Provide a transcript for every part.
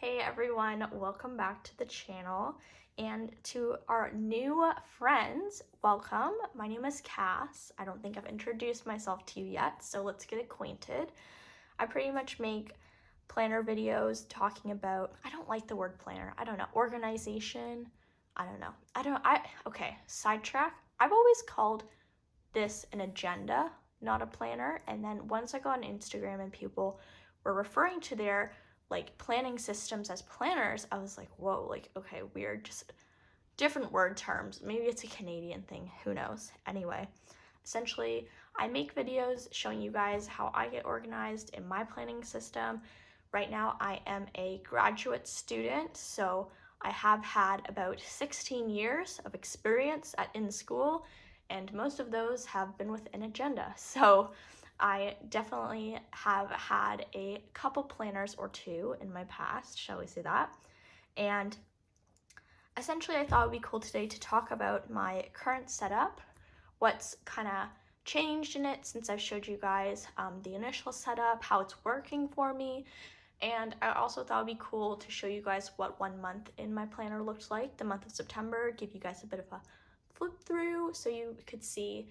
Hey everyone, welcome back to the channel, and to our new friends, welcome. My name is Cass. I don't think I've introduced myself to you yet, so let's get acquainted. I pretty much make planner videos talking about, I don't like the word planner, I don't know, organization, okay, sidetrack. I've always called this an agenda, not a planner, and then once I got on Instagram and people were referring to their planning systems as planners, I was like, whoa, okay, weird, just different word terms. Maybe it's a Canadian thing, who knows? Anyway, essentially, I make videos showing you guys how I get organized in my planning system. Right now, I am a graduate student, so I have had about 16 years of experience in school, and most of those have been with an agenda. So I definitely have had a couple planners or two in my past, shall we say that. And essentially, I thought it would be cool today to talk about my current setup, what's kind of changed in it since I've showed you guys the initial setup, how it's working for me. And I also thought it would be cool to show you guys what 1 month in my planner looked like, the month of September, give you guys a bit of a flip through so you could see,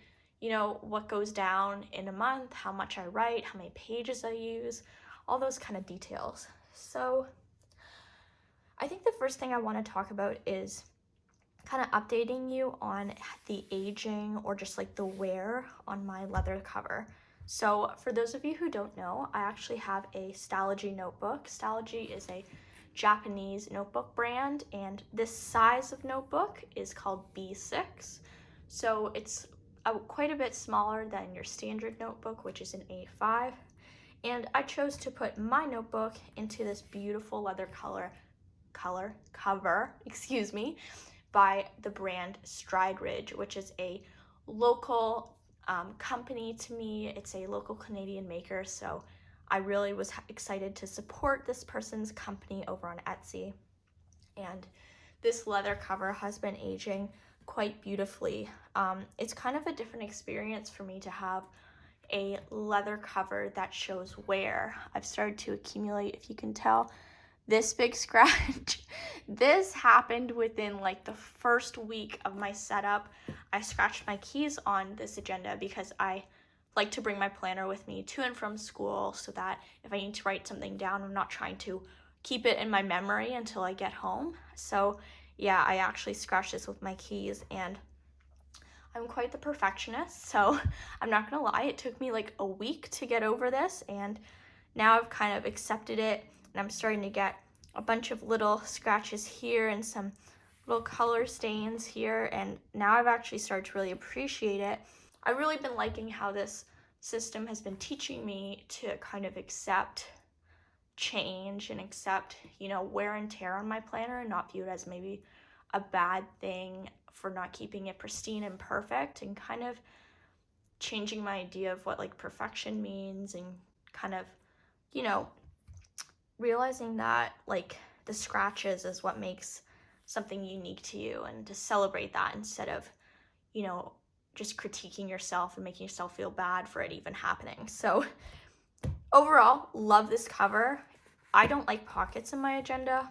what goes down in a month, how much I write, how many pages I use, all those kind of details. So I think the first thing I want to talk about is kind of updating you on the aging or just the wear on my leather cover. So for those of you who don't know, I actually have a Stalogy notebook. Stalogy is a Japanese notebook brand, and this size of notebook is called B6. So it's quite a bit smaller than your standard notebook, which is an A5. And I chose to put my notebook into this beautiful leather cover, by the brand Stride Ridge, which is a local company to me. It's a local Canadian maker, so I really was excited to support this person's company over on Etsy. And this leather cover has been aging quite beautifully. It's kind of a different experience for me to have a leather cover that shows wear. I've started to accumulate, if you can tell, this big scratch. This happened within the first week of my setup. I scratched my keys on this agenda because I like to bring my planner with me to and from school so that if I need to write something down, I'm not trying to keep it in my memory until I get home. So yeah, I actually scratched this with my keys, and I'm quite the perfectionist, so I'm not gonna lie, it took me a week to get over this, and now I've kind of accepted it, and I'm starting to get a bunch of little scratches here and some little color stains here, and now I've actually started to really appreciate it. I've really been liking how this system has been teaching me to kind of accept change and accept, wear and tear on my planner and not view it as maybe a bad thing for not keeping it pristine and perfect, and kind of changing my idea of what perfection means, and kind of, realizing that the scratches is what makes something unique to you, and to celebrate that instead of, just critiquing yourself and making yourself feel bad for it even happening. So overall, love this cover. I don't like pockets in my agenda,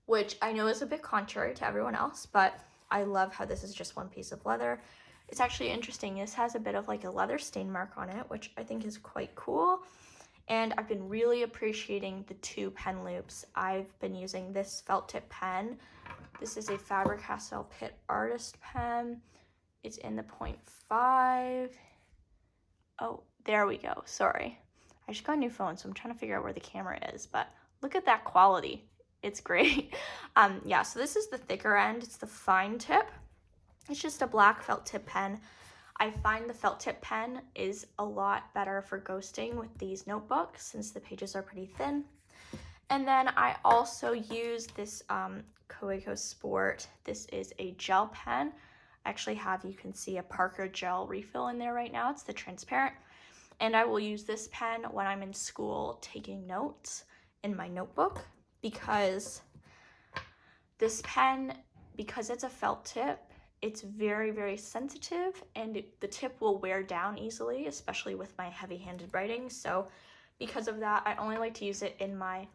which I know is a bit contrary to everyone else, but I love how this is just one piece of leather. It's actually interesting. This has a bit of a leather stain mark on it, which I think is quite cool. And I've been really appreciating the 2 pen loops. I've been using this felt tip pen. This is a Faber-Castell Pitt Artist pen. It's in the 0.5. Oh, there we go. Sorry. I just got a new phone, so I'm trying to figure out where the camera is, but look at that quality. It's great. Yeah, so this is the thicker end. It's the fine tip. It's just a black felt tip pen. I find the felt tip pen is a lot better for ghosting with these notebooks since the pages are pretty thin. And then I also use this Kaweco Sport. This is a gel pen. I actually have, you can see, a Parker gel refill in there right now. It's the transparent. And I will use this pen when I'm in school taking notes in my notebook, because this pen, because it's a felt tip, it's very, very sensitive, and the tip will wear down easily, especially with my heavy-handed writing. So because of that, I only like to use it in my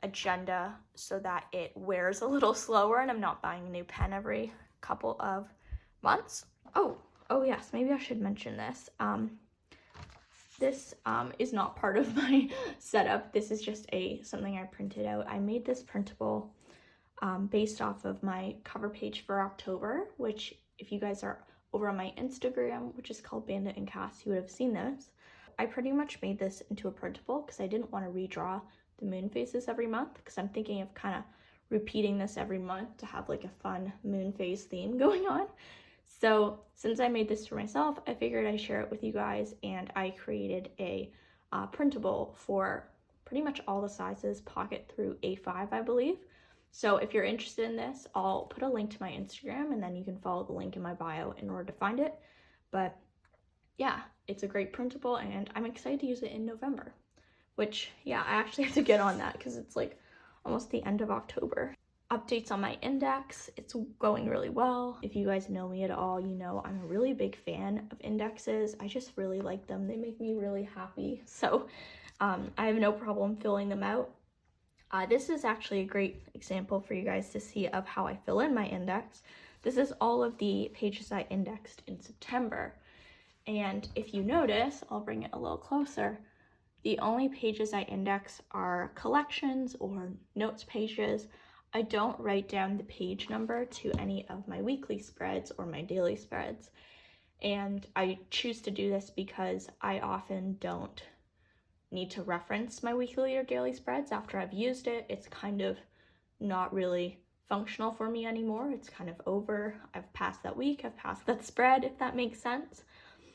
agenda so that it wears a little slower and I'm not buying a new pen every couple of months. Oh yes, maybe I should mention this. This is not part of my setup. This is just something I printed out. I made this printable based off of my cover page for October, which if you guys are over on my Instagram, which is called Bandit and Cass, you would have seen this. I pretty much made this into a printable because I didn't want to redraw the moon phases every month, because I'm thinking of kind of repeating this every month to have like a fun moon phase theme going on. So since I made this for myself, I figured I'd share it with you guys, and I created a printable for pretty much all the sizes, pocket through A5, I believe. So if you're interested in this, I'll put a link to my Instagram, and then you can follow the link in my bio in order to find it. But yeah, it's a great printable, and I'm excited to use it in November, which, yeah, I actually have to get on that because it's like almost the end of October. Updates on my index, it's going really well. If you guys know me at all, you know I'm a really big fan of indexes. I just really like them. They make me really happy. So I have no problem filling them out. This is actually a great example for you guys to see of how I fill in my index. This is all of the pages I indexed in September. And if you notice, I'll bring it a little closer. The only pages I index are collections or notes pages. I don't write down the page number to any of my weekly spreads or my daily spreads. And I choose to do this because I often don't need to reference my weekly or daily spreads after I've used it. It's kind of not really functional for me anymore. It's kind of over. I've passed that week, I've passed that spread, if that makes sense.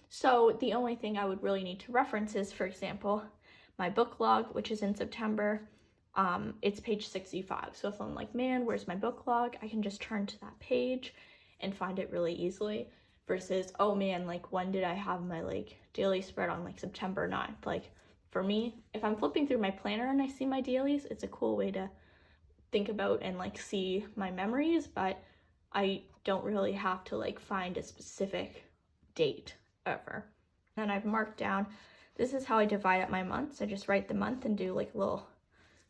So the only thing I would really need to reference is, for example, my book log, which is in September. It's page 65. So if I'm like, man, where's my book log? I can just turn to that page and find it really easily, versus, oh man, like when did I have my like daily spread on like September 9th? Like for me, if I'm flipping through my planner and I see my dailies, it's a cool way to think about and like see my memories, but I don't really have to like find a specific date ever. And I've marked down, this is how I divide up my months. I just write the month and do like a little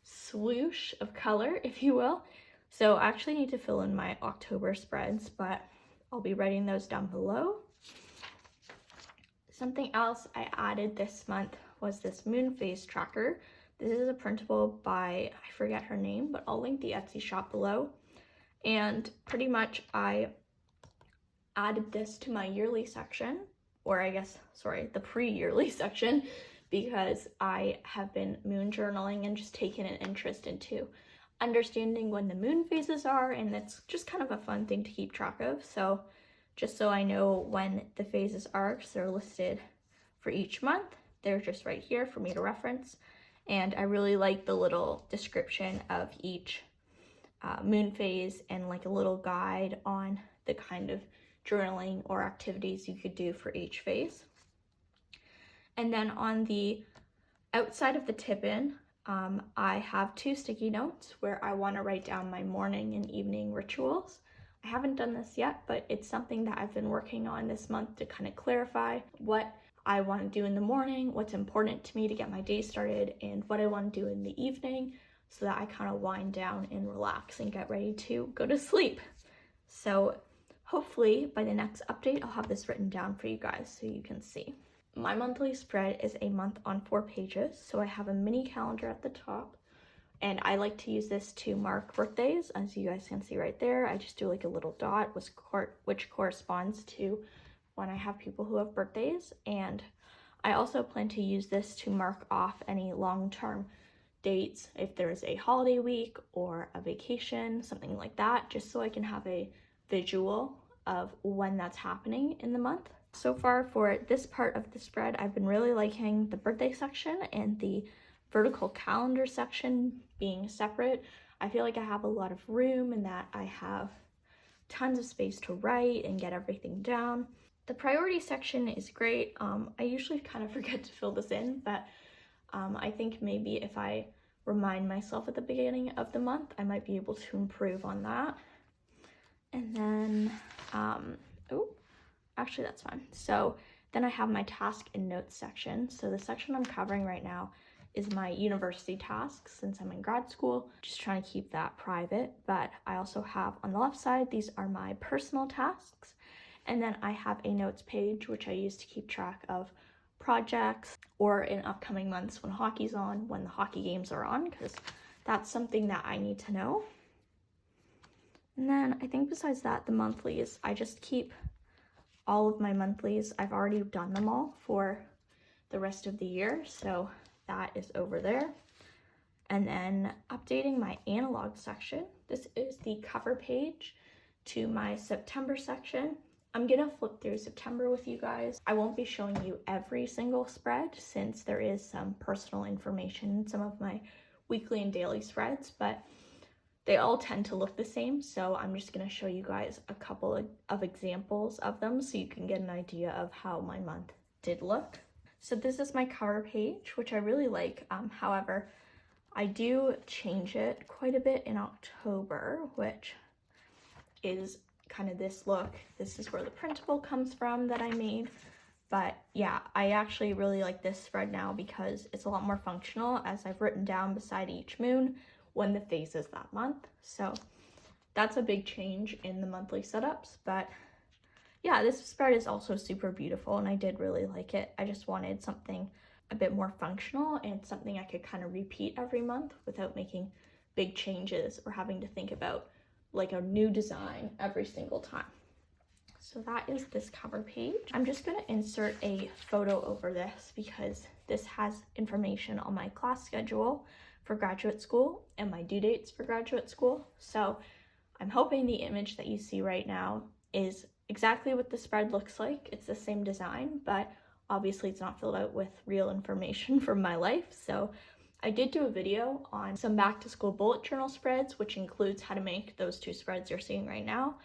swoosh of color, if you will. So I actually need to fill in my October spreads, but I'll be writing those down below. Something else I added this month was this moon phase tracker. This is a printable by, I forget her name, but I'll link the Etsy shop below. And pretty much I added this to my yearly section, or I guess, sorry, the pre-yearly section, because I have been moon journaling and just taken an interest into understanding when the moon phases are, and it's just kind of a fun thing to keep track of. So just so I know when the phases are, because they're listed for each month, they're just right here for me to reference. And I really like the little description of each moon phase and like a little guide on the kind of journaling or activities you could do for each phase. And then on the outside of the tip-in, I have 2 sticky notes where I want to write down my morning and evening rituals. I haven't done this yet, but it's something that I've been working on this month to kind of clarify what I want to do in the morning, what's important to me to get my day started, and what I want to do in the evening so that I kind of wind down and relax and get ready to go to sleep. So hopefully by the next update, I'll have this written down for you guys so you can see. My monthly spread is a month on 4 pages, so I have a mini calendar at the top, and I like to use this to mark birthdays. As you guys can see right there, I just do like a little dot which corresponds to when I have people who have birthdays. And I also plan to use this to mark off any long-term dates if there's a holiday week or a vacation, something like that, just so I can have a visual of when that's happening in the month. So far for this part of the spread, I've been really liking the birthday section and the vertical calendar section being separate. I feel like I have a lot of room and that I have tons of space to write and get everything down. The priority section is great. I usually kind of forget to fill this in, but I think maybe if I remind myself at the beginning of the month, I might be able to improve on that. And then, actually that's fine. So then I have my task and notes section. So the section I'm covering right now is my university tasks since I'm in grad school. Just trying to keep that private. But I also have on the left side, these are my personal tasks. And then I have a notes page, which I use to keep track of projects or in upcoming months when hockey's on, when the hockey games are on, because that's something that I need to know. And then I think besides that, the monthlies, I just keep all of my monthlies. I've already done them all for the rest of the year, so that is over there. And then updating my analog section. This is the cover page to my September section. I'm gonna flip through September with you guys. I won't be showing you every single spread since there is some personal information in some of my weekly and daily spreads, but they all tend to look the same. So I'm just gonna show you guys a couple of examples of them so you can get an idea of how my month did look. So this is my cover page, which I really like. However, I do change it quite a bit in October, which is kind of this look. This is where the printable comes from that I made. But yeah, I actually really like this spread now because it's a lot more functional, as I've written down beside each moon when the phase is that month. So that's a big change in the monthly setups. But yeah, this spread is also super beautiful and I did really like it. I just wanted something a bit more functional and something I could kind of repeat every month without making big changes or having to think about like a new design every single time. So that is this cover page. I'm just gonna insert a photo over this because this has information on my class schedule for graduate school and my due dates for graduate school. So I'm hoping the image that you see right now is exactly what the spread looks like. It's the same design, but obviously it's not filled out with real information from my life. So I did do a video on some back to school bullet journal spreads, which includes how to make those two spreads you're seeing right now.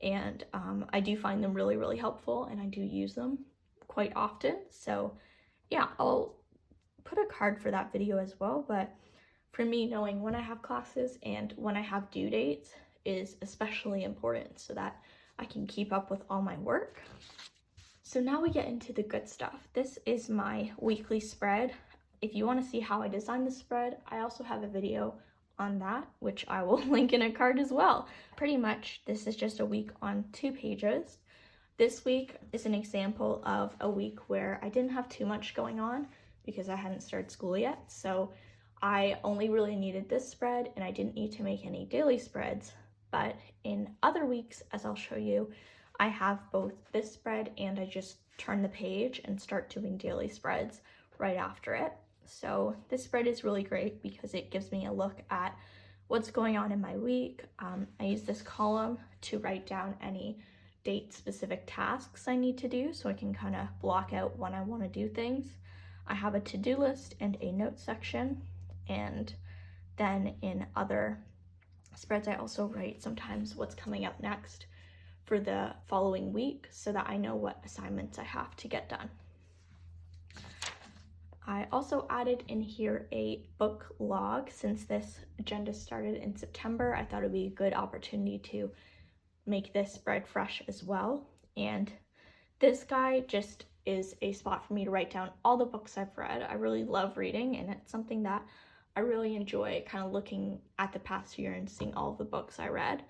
And I do find them really, really helpful and I do use them quite often. So yeah, I'll put a card for that video as well. But for me, knowing when I have classes and when I have due dates is especially important so that I can keep up with all my work. So now we get into the good stuff. This is my weekly spread. If you want to see how I designed the spread, I also have a video on that, which I will link in a card as well. Pretty much, this is just a week on 2 pages. This week is an example of a week where I didn't have too much going on because I hadn't started school yet. So I only really needed this spread and I didn't need to make any daily spreads. But in other weeks, as I'll show you, I have both this spread and I just turn the page and start doing daily spreads right after it. So this spread is really great because it gives me a look at what's going on in my week. I use this column to write down any date-specific tasks I need to do so I can kind of block out when I want to do things. I have a to-do list and a note section, and then in other spreads I also write sometimes what's coming up next for the following week so that I know what assignments I have to get done. I also added in here a book log. Since this agenda started in September, I thought it would be a good opportunity to make this spread fresh as well. And this guy just is a spot for me to write down all the books I've read. I really love reading and it's something that I really enjoy, kind of looking at the past year and seeing all of the books I read.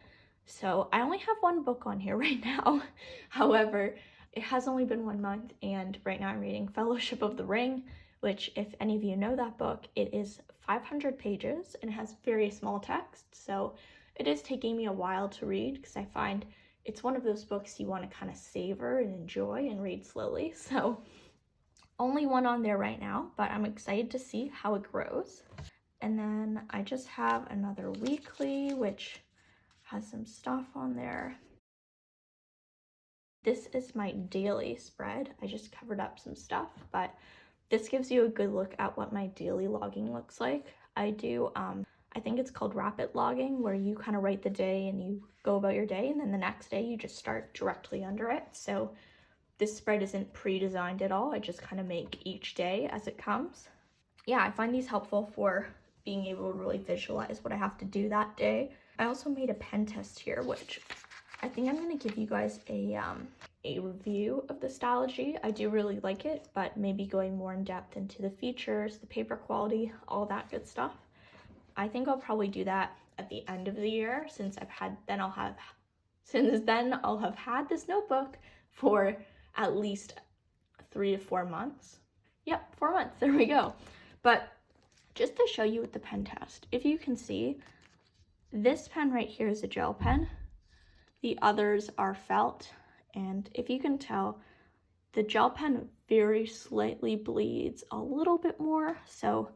So I only have one book on here right now. However, it has only been 1 month and right now I'm reading Fellowship of the Ring, which if any of you know that book, it is 500 pages and it has very small text. So it is taking me a while to read because I find it's one of those books you want to kind of savor and enjoy and read slowly. So only one on there right now, but I'm excited to see how it grows. And then I just have another weekly, which has some stuff on there. This is my daily spread. I just covered up some stuff, but this gives you a good look at what my daily logging looks like. I do, I think it's called rapid logging, where you kind of write the day and you go about your day, and then the next day you just start directly under it. So this spread isn't pre-designed at all. I just kind of make each day as it comes. Yeah, I find these helpful for being able to really visualize what I have to do that day. I also made a pen test here, which I think I'm going to give you guys a a review of the Stalogy. I do really like it, but maybe going more in depth into the features, the paper quality, all that good stuff. I think I'll probably do that at the end of the year, since then I'll have had this notebook for at least 3 to 4 months. Yep, 4 months, there we go. But just to show you with the pen test, if you can see, this pen right here is a gel pen. The others are felt, and if you can tell, the gel pen very slightly bleeds a little bit more, so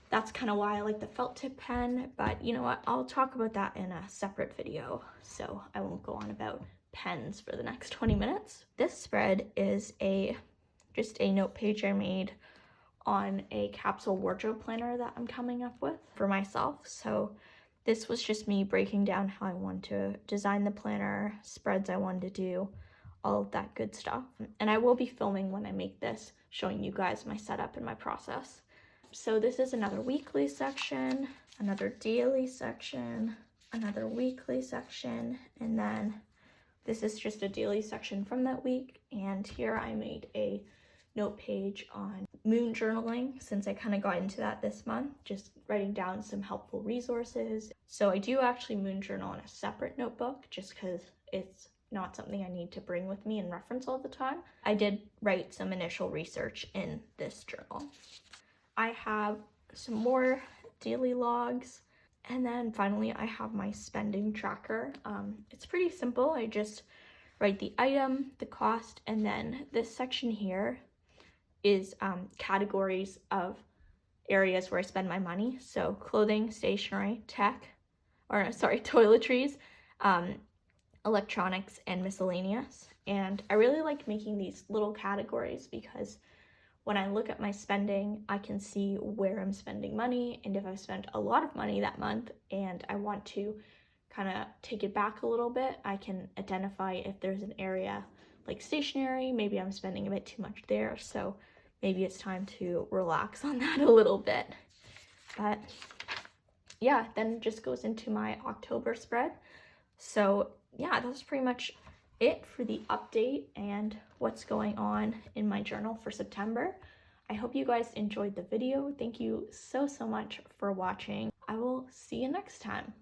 that's kind of why I like the felt tip pen. But you know what, I'll talk about that in a separate video, so I won't go on about pens for the next 20 minutes. This spread is just a note page I made on a capsule wardrobe planner that I'm coming up with for myself. So this was just me breaking down how I want to design the planner, spreads I wanted to do, all of that good stuff. And I will be filming when I make this, showing you guys my setup and my process. So this is another weekly section, another daily section, another weekly section, and then this is just a daily section from that week. And here I made a note page on moon journaling, since I kind of got into that this month, just writing down some helpful resources. So I do actually moon journal in a separate notebook, just because it's not something I need to bring with me and reference all the time. I did write some initial research in this journal. I have some more daily logs, and then finally I have my spending tracker. It's pretty simple. I just write the item, the cost, and then this section here is categories of areas where I spend my money. So clothing, stationery, toiletries, electronics, and miscellaneous. And I really like making these little categories because when I look at my spending, I can see where I'm spending money, and if I've spent a lot of money that month and I want to kind of take it back a little bit, I can identify if there's an area like stationery, maybe I'm spending a bit too much there, so maybe it's time to relax on that a little bit. But yeah, then it just goes into my October spread. So yeah, that's pretty much it for the update and what's going on in my journal for September. I hope you guys enjoyed the video. Thank you so much for watching. I will see you next time.